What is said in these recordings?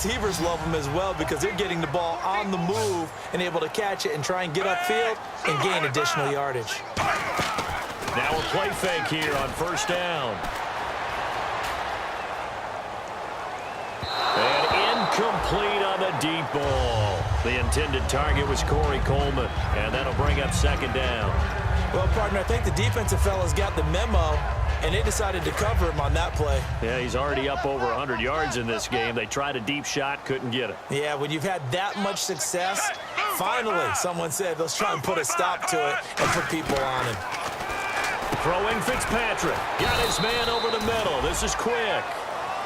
receivers love them as well because they're getting the ball on the move and able to catch it and try and get upfield and gain additional yardage. Now a play fake here on first down. And incomplete on the deep ball. The intended target was Corey Coleman, and that'll bring up second down. Well, partner, I think the defensive fellas got the memo, and they decided to cover him on that play. Yeah, he's already up over 100 yards in this game. They tried a deep shot, couldn't get it. Yeah, when you've had that much success, finally, someone said, let's try and put a stop to it and put people on him. Throwing Fitzpatrick. Got his man over the middle. This is quick.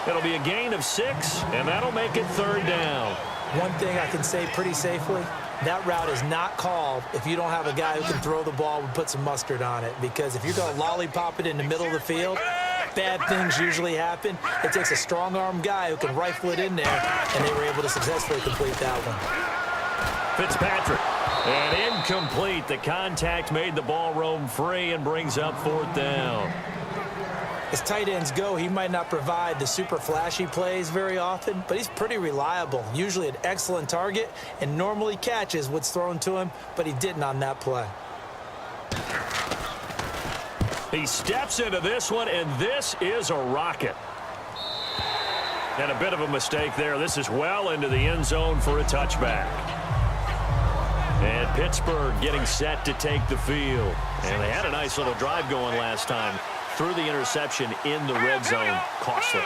It'll be a gain of 6, and that'll make it third down. One thing I can say pretty safely, that route is not called if you don't have a guy who can throw the ball and put some mustard on it. Because if you're going to lollipop it in the middle of the field, bad things usually happen. It takes a strong-arm guy who can rifle it in there, and they were able to successfully complete that one. Fitzpatrick. And incomplete. The contact made the ball roam free and brings up fourth down. As tight ends go, he might not provide the super flashy plays very often, but he's pretty reliable, usually an excellent target, and normally catches what's thrown to him, but he didn't on that play. He steps into this one, and this is a rocket. And a bit of a mistake there. This is well into the end zone for a touchback. And Pittsburgh getting set to take the field. And they had a nice little drive going last time. Threw the interception in the red zone. Costly.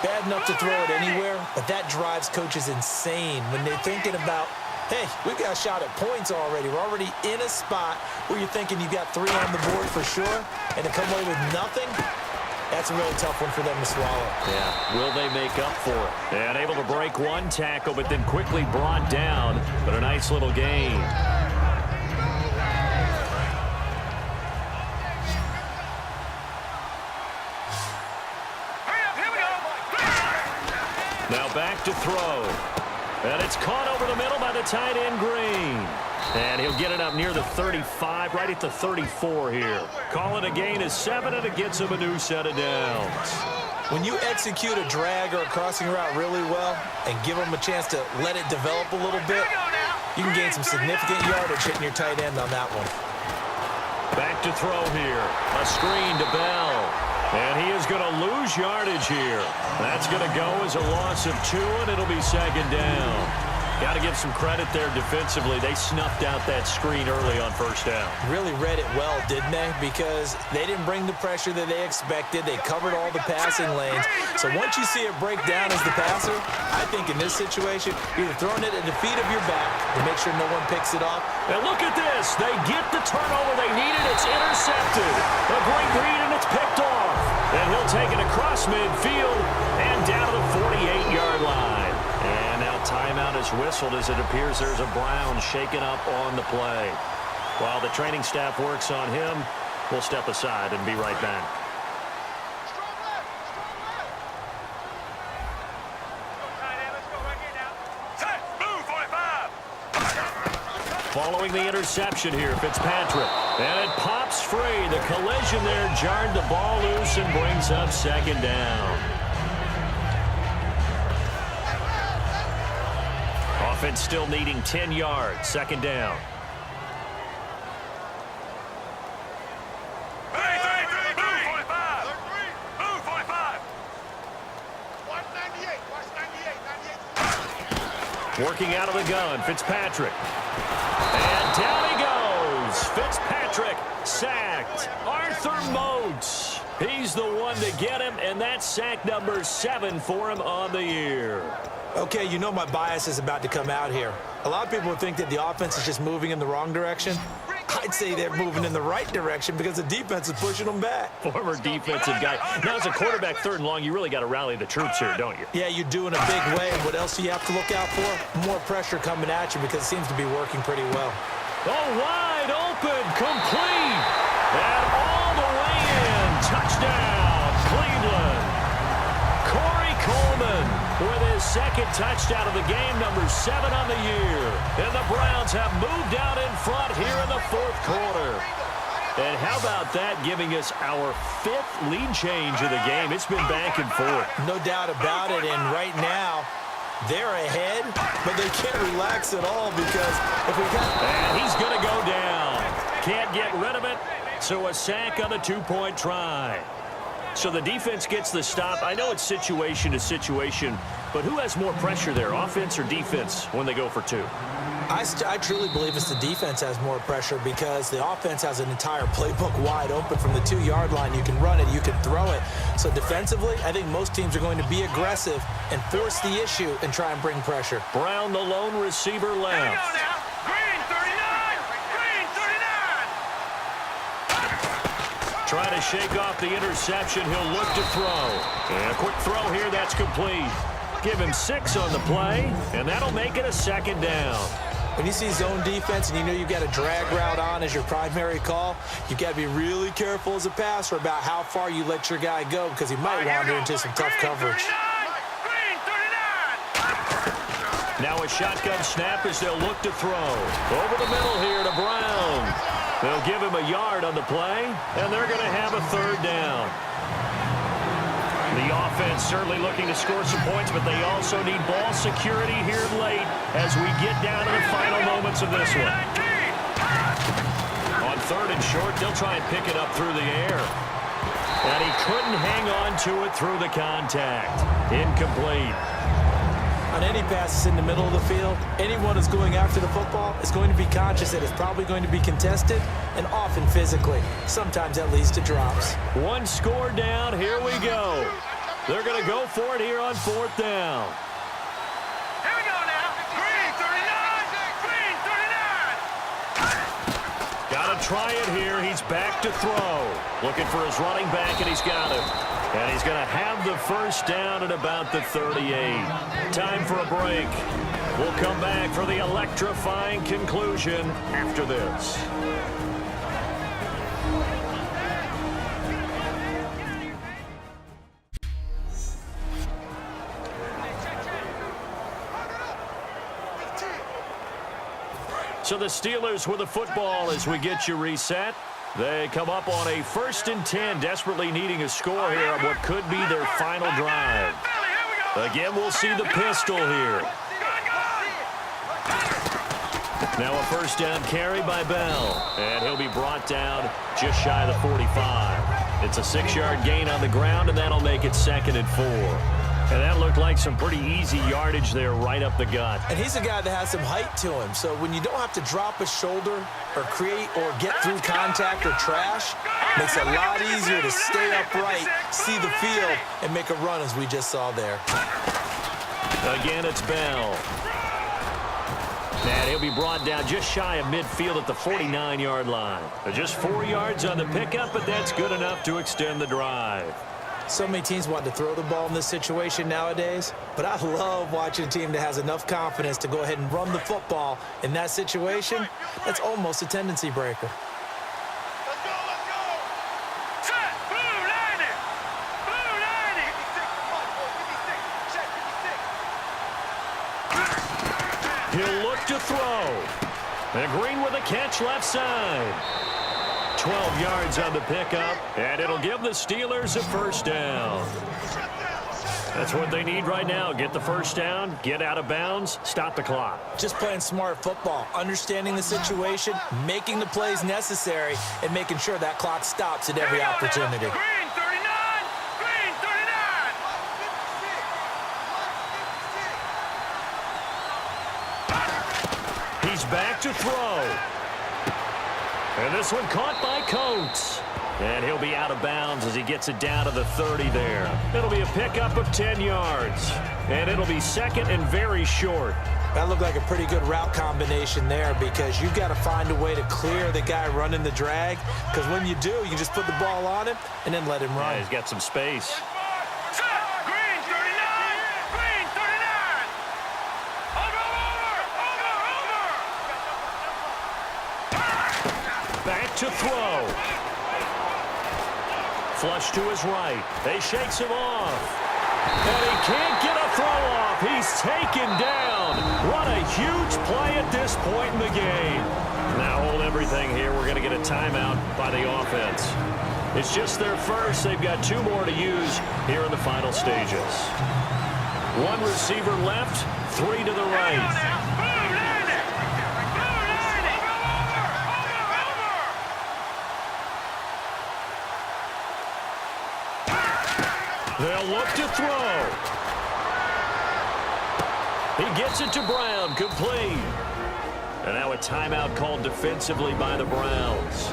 Bad enough to throw it anywhere, but that drives coaches insane when they're thinking about, hey, we've got a shot at points already. We're already in a spot where you're thinking you've got 3 on the board for sure, and to come away with nothing, that's a really tough one for them to swallow. Yeah, will they make up for it? And able to break one tackle, but then quickly brought down, but a nice little gain. Now back to throw. And it's caught over the middle by the tight end Green. And he'll get it up near the 35, right at the 34 here. Call it a gain of 7, and it gets him a new set of downs. When you execute a drag or a crossing route really well and give them a chance to let it develop a little bit, you can gain some significant yardage hitting your tight end on that one. Back to throw here. A screen to Bell. And he is going to lose yardage here. That's going to go as a loss of 2, and it'll be second down. Got to give some credit there defensively. They snuffed out that screen early on first down. Really read it well, didn't they? Because they didn't bring the pressure that they expected. They covered all the passing lanes. So once you see it break down as the passer, I think in this situation, you're either throwing it at the feet of your back to make sure no one picks it off. And look at this. They get the turnover they needed. It's intercepted. A great read, and it's picked off. And he'll take it across midfield and down to the 48-yard line. And now timeout is whistled as it appears there's a Brown shaken up on the play. While the training staff works on him, we'll step aside and be right back. Following the interception here, Fitzpatrick. And it pops free. The collision there jarred the ball loose and brings up second down. Offense still needing 10 yards. Second down. Working out of the gun, Fitzpatrick. And down he goes. Fitzpatrick sacked. Arthur Moats. He's the one to get him, and that's sack number 7 for him on the year. Okay, you know my bias is about to come out here. A lot of people would think that the offense is just moving in the wrong direction. I'd say they're moving in the right direction because the defense is pushing them back. Former defensive guy. Now, as a quarterback, 3rd and long, you really got to rally the troops here, don't you? Yeah, you do in a big way. And what else do you have to look out for? More pressure coming at you because it seems to be working pretty well. Oh, wide open, complete, and all the way in. Touchdown, Cleveland. Corey Coleman with his 2nd touchdown of the game, number 7 on the year. And the Browns have moved out in front here in the 4th quarter. And how about that, giving us our 5th lead change of the game? It's been back and forth. No doubt about it, and right now, They're ahead, but they can't relax at all because if we got... And he's going to go down. Can't get rid of it, so a sack on the two-point try. So the defense gets the stop. I know it's situation to situation, but who has more pressure there, offense or defense, when they go for two? I truly believe it's the defense has more pressure because the offense has an entire playbook wide open from the 2-yard line. You can run it, you can throw it. So defensively, I think most teams are going to be aggressive and force the issue and try and bring pressure. Brown, the lone receiver, left. Green 39! Green 39! Trying to shake off the interception. He'll look to throw. And a quick throw here, that's complete. Give him 6 on the play, and that'll make it a second down. When you see zone defense and you know you've got a drag route on as your primary call, you've got to be really careful as a passer about how far you let your guy go because he might wander into some tough coverage. Now a shotgun snap as they'll look to throw. Over the middle here to Brown. They'll give him a yard on the play, and they're going to have a third down. The offense certainly looking to score some points, but they also need ball security here late as we get down to the final moments of this one. On third and short, they'll try and pick it up through the air. And he couldn't hang on to it through the contact. Incomplete. On any passes in the middle of the field, anyone who's going after the football is going to be conscious that it's probably going to be contested and often physically. Sometimes that leads to drops. One score down. Here we go. They're going to go for it here on fourth down. Here we go now. Green 39! Green 39! Got to try it here. He's back to throw. Looking for his running back, and he's got him. And he's going to have the first down at about the 38. Time for a break. We'll come back for the electrifying conclusion after this. So the Steelers with the football as we get you reset. They come up on a 1st and 10, desperately needing a score here on what could be their final drive. Again, we'll see the pistol here. Now a first down carry by Bell, and he'll be brought down just shy of the 45. It's a 6-yard gain on the ground, and that'll make it 2nd and 4. And that looked like some pretty easy yardage there right up the gut. And he's a guy that has some height to him. So when you don't have to drop a shoulder or create or get through contact or trash, makes it a lot easier to stay upright, see the field, and make a run as we just saw there. Again, it's Bell. And he'll be brought down just shy of midfield at the 49-yard line. Just 4 yards on the pickup, but that's good enough to extend the drive. So many teams want to throw the ball in this situation nowadays, but I love watching a team that has enough confidence to go ahead and run the football in that situation. That's almost a tendency breaker. Let's go! Set! Blue 90! Blue 90! He'll look to throw. And Green with a catch left side. 12 yards on the pickup, and it'll give the Steelers a first down. That's what they need right now. Get the first down, get out of bounds, stop the clock. Just playing smart football, understanding the situation, making the plays necessary, and making sure that clock stops at every opportunity. Green 39! Green 39! He's back to throw. And this one caught by Coates. And he'll be out of bounds as he gets it down to the 30 there. It'll be a pickup of 10 yards. And it'll be 2nd and very short. That looked like a pretty good route combination there because you've got to find a way to clear the guy running the drag. Because when you do, you just put the ball on him and then let him run. Yeah, he's got some space. Set! Green 39! Green 39! Over! Back to throw. Flush to his right. They shakes him off. And he can't get a throw off. He's taken down. What a huge play at this point in the game. Now hold everything here. We're going to get a timeout by the offense. It's just their first. They've got 2 more to use here in the final stages. One receiver left, three to the right. They'll look to throw. He gets it to Brown, complete. And now a timeout called defensively by the Browns.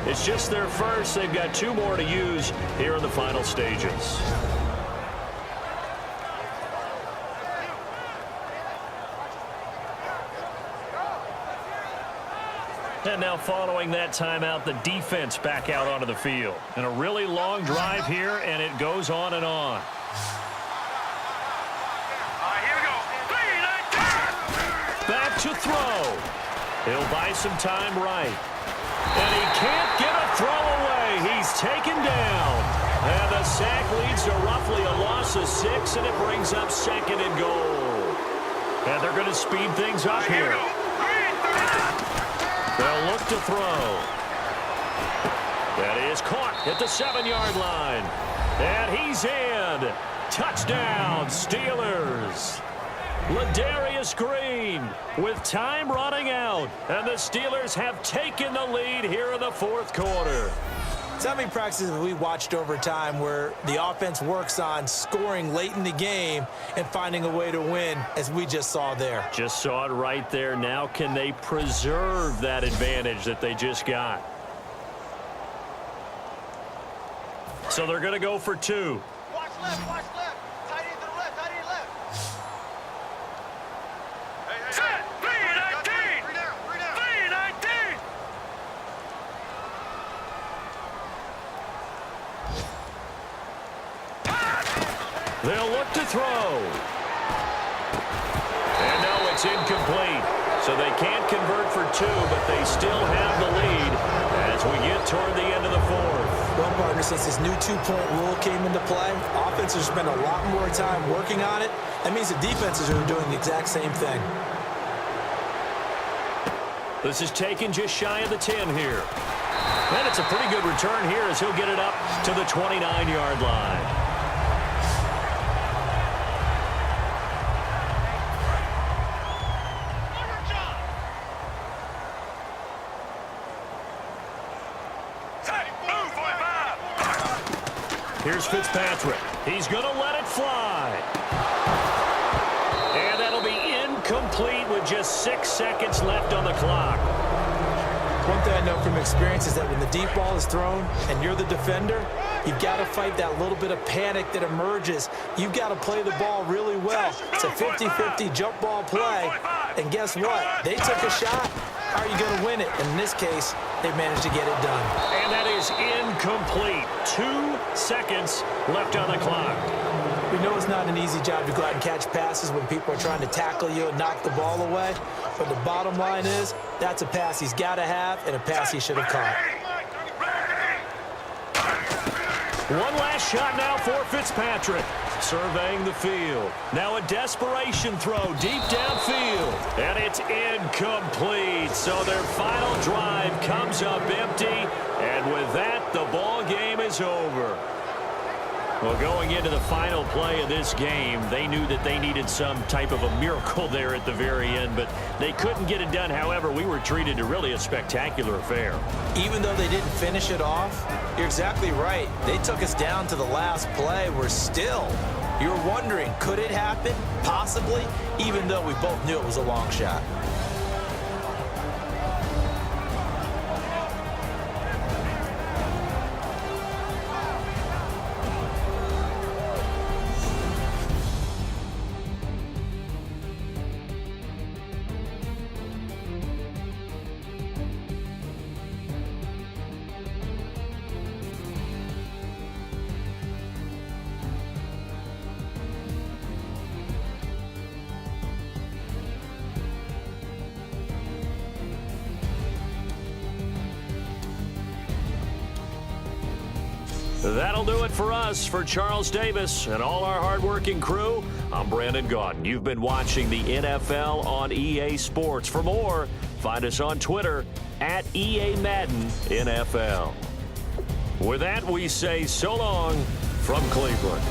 It's just their first. They've got two more to use here in the final stages. And now following that timeout, the defense back out onto the field. And a really long drive here, and it goes on and on. Here we go. Back to throw. He'll buy some time right. And he can't get a throw away. He's taken down. And the sack leads to roughly a loss of 6, and it brings up 2nd and goal. And they're going to speed things up here. They'll look to throw. That is caught at the 7-yard line. And he's in. Touchdown, Steelers. Ladarius Green with time running out. And the Steelers have taken the lead here in the 4th quarter. So how many practices have we watched over time where the offense works on scoring late in the game and finding a way to win, as we just saw there? Just saw it right there. Now can they preserve that advantage that they just got? So they're going to go for 2. Watch left, watch left. Tight end to the left, tight end left. Set, 3-19. 3-19. They'll look to throw. And no, it's incomplete. So they can't convert for 2, but they still have the lead as we get toward the end of the 4th. Well, partner, since this new 2-point rule came into play, offenses spend a lot more time working on it. That means the defenses are doing the exact same thing. This is taken just shy of the 10 here. And it's a pretty good return here as he'll get it up to the 29-yard line. Here's Fitzpatrick. He's going to let it fly. And that'll be incomplete with just 6 seconds left on the clock. One thing I know from experience is that when the deep ball is thrown and you're the defender, you've got to fight that little bit of panic that emerges. You've got to play the ball really well. It's a 50-50 jump ball play. And guess what? They took a shot. How are you going to win it? And in this case, they managed to get it done. And that is incomplete. 2 seconds left on the clock. We know it's not an easy job to go out and catch passes when people are trying to tackle you and knock the ball away. But the bottom line is, that's a pass he's got to have and a pass he should have caught. One last shot now for Fitzpatrick. Surveying the field. Now a desperation throw deep downfield. And it's incomplete. So their final drive comes up empty. And with that, the ball game is over. Well, going into the final play of this game, they knew that they needed some type of a miracle there at the very end, but they couldn't get it done. However, we were treated to really a spectacular affair. Even though they didn't finish it off, you're exactly right. They took us down to the last play. You're wondering, could it happen? Possibly, even though we both knew it was a long shot. That'll do it for us. For Charles Davis and all our hardworking crew, I'm Brandon Gaudin. You've been watching the NFL on EA Sports. For more, find us on Twitter at EA Madden NFL. With that, we say so long from Cleveland.